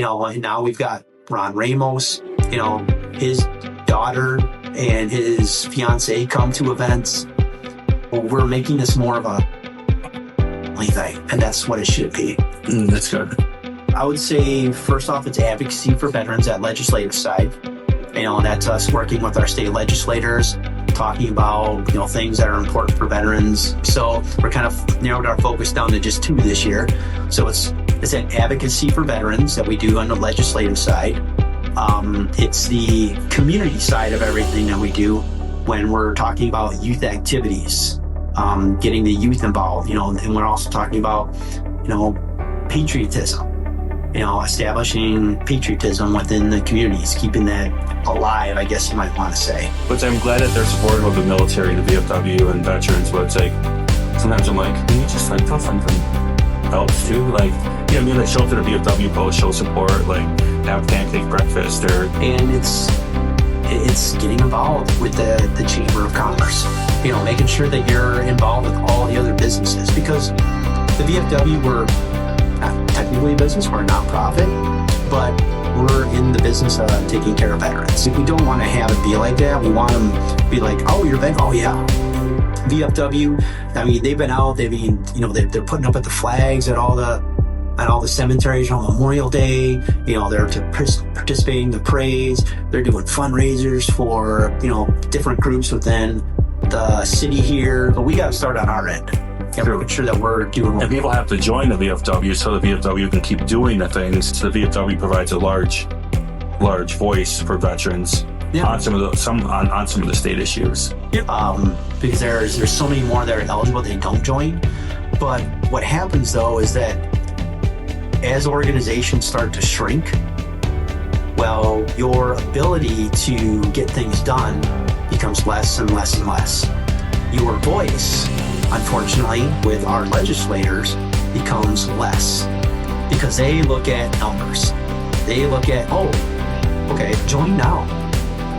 and now we've got Ron Ramos, his daughter and his fiance come to events. Well, we're making this more of a thing, and that's what it should be. That's good. I would say, first off, it's advocacy for veterans at legislative side. And that's us working with our state legislators, talking about, things that are important for veterans. So we're kind of narrowed our focus down to just 2 this year. So it's an advocacy for veterans that we do on the legislative side. It's the community side of everything that we do when we're talking about youth activities, getting the youth involved, and we're also talking about, patriotism, establishing patriotism within the communities, keeping that alive, I guess you might want to say. But I'm glad that they're supportive of the military, the VFW, and veterans, but it's like, sometimes I'm like, can you just tell something else too? Like, they show up to the VFW post, show support, like, have pancake breakfast, and it's getting involved with the Chamber of Commerce, making sure that you're involved with all the other businesses, because the VFW, we're not technically a business, we're a nonprofit, but we're in the business of taking care of veterans. We don't want to have it be like that. We want them to be like, oh, you're vet? Oh, yeah. VFW, they've been out, they're putting up at the flags at all the cemeteries on Memorial Day. They're participating in the parades. They're doing fundraisers for, different groups within the city here. But we got to start on our end. Making sure that we're doing. And people have to join the VFW so the VFW can keep doing the things. So the VFW provides a large voice for veterans on some of the state issues. Because there's so many more that are eligible, they don't join. But what happens though is that as organizations start to shrink, well, your ability to get things done becomes less and less and less. Your voice, unfortunately, with our legislators becomes less, because they look at numbers. They look at, okay, join now.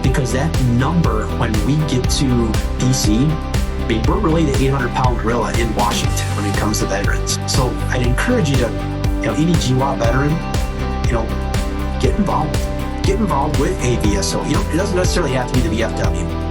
Because that number, when we get to DC, we're really the 800-pound gorilla in Washington when it comes to veterans. So I'd encourage you to, any GWOT veteran, get involved. Get involved with a VSO. It doesn't necessarily have to be the VFW.